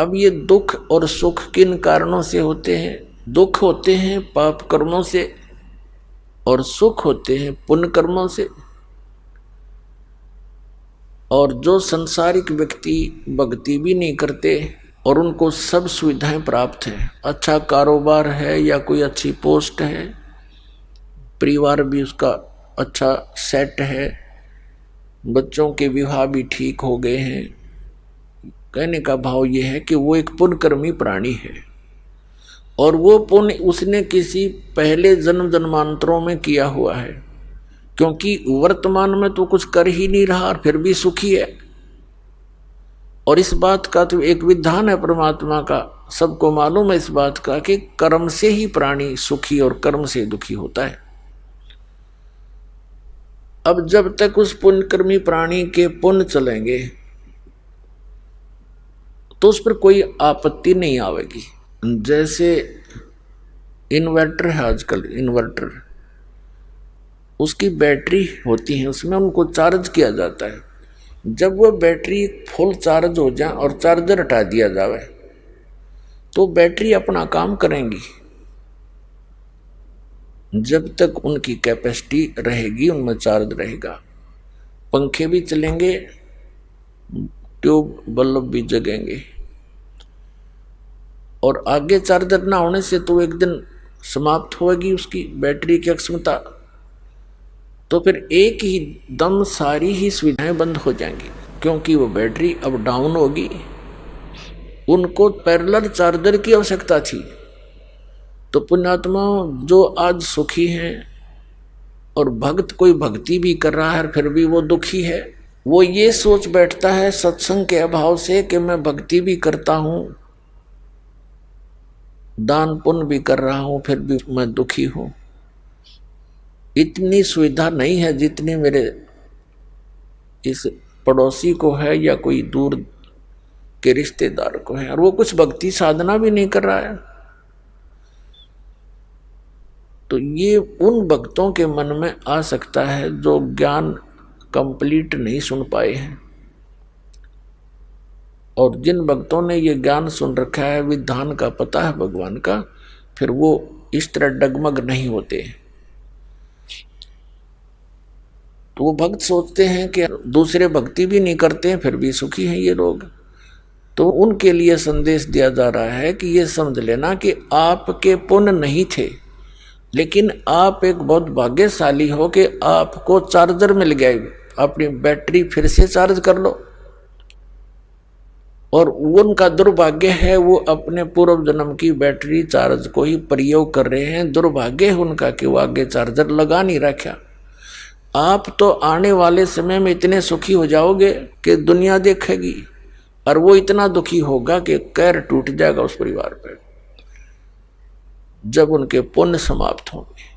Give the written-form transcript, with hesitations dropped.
अब ये दुख और सुख किन कारणों से होते हैं? दुख होते हैं पाप कर्मों से और सुख होते हैं पुण्य कर्मों से। और जो संसारिक व्यक्ति भक्ति भी नहीं करते और उनको सब सुविधाएं प्राप्त हैं, अच्छा कारोबार है या कोई अच्छी पोस्ट है, परिवार भी उसका अच्छा सेट है, बच्चों के विवाह भी ठीक हो गए हैं, कहने का भाव यह है कि वो एक पुण्यकर्मी प्राणी है और वो पुण्य उसने किसी पहले जन्म जन्मांतरों में किया हुआ है, क्योंकि वर्तमान में तो कुछ कर ही नहीं रहा और फिर भी सुखी है। और इस बात का तो एक विधान है परमात्मा का, सबको मालूम है इस बात का कि कर्म से ही प्राणी सुखी और कर्म से दुखी होता है। अब जब तक उस पुण्यकर्मी प्राणी के पुण्य चलेंगे तो उस पर कोई आपत्ति नहीं आवेगी। जैसे इन्वर्टर है, आजकल इन्वर्टर, उसकी बैटरी होती है, उसमें उनको चार्ज किया जाता है। जब वह बैटरी फुल चार्ज हो जाए और चार्जर हटा दिया जाए तो बैटरी अपना काम करेंगी। जब तक उनकी कैपेसिटी रहेगी उनमें चार्ज रहेगा, पंखे भी चलेंगे, ट्यूब बल्ब भी जगेंगे। और आगे चार्जर ना होने से तो एक दिन समाप्त होगी उसकी बैटरी की क्षमता, तो फिर एक ही दम सारी ही सुविधाएं बंद हो जाएंगी, क्योंकि वो बैटरी अब डाउन होगी। उनको पैरेलल चार्जर की आवश्यकता थी। तो पुण्यात्मा जो आज सुखी हैं और भक्त कोई भक्ति भी कर रहा है फिर भी वो दुखी है, वो ये सोच बैठता है सत्संग के अभाव से कि मैं भक्ति भी करता हूं, दान पुण्य भी कर रहा हूं, फिर भी मैं दुखी हूं। इतनी सुविधा नहीं है जितनी मेरे इस पड़ोसी को है या कोई दूर के रिश्तेदार को है, और वो कुछ भक्ति साधना भी नहीं कर रहा है। तो ये उन भक्तों के मन में आ सकता है जो ज्ञान कंप्लीट नहीं सुन पाए हैं। और जिन भक्तों ने ये ज्ञान सुन रखा है, विधान का पता है भगवान का, फिर वो इस तरह डगमग नहीं होते। तो वो भक्त सोचते हैं कि दूसरे भक्ति भी नहीं करते हैं फिर भी सुखी हैं ये लोग। तो उनके लिए संदेश दिया जा रहा है कि ये समझ लेना कि आपके पुण्य नहीं थे, लेकिन आप एक बहुत भाग्यशाली हो कि आपको चार्जर मिल गया, अपनी बैटरी फिर से चार्ज कर लो। और उनका दुर्भाग्य है वो अपने पूर्व जन्म की बैटरी चार्ज को ही प्रयोग कर रहे हैं। दुर्भाग्य है उनका कि वो आगे चार्जर लगा नहीं रखा। आप तो आने वाले समय में इतने सुखी हो जाओगे कि दुनिया देखेगी, और वो इतना दुखी होगा कि कहर टूट जाएगा उस परिवार पर जब उनके पुण्य समाप्त होंगे।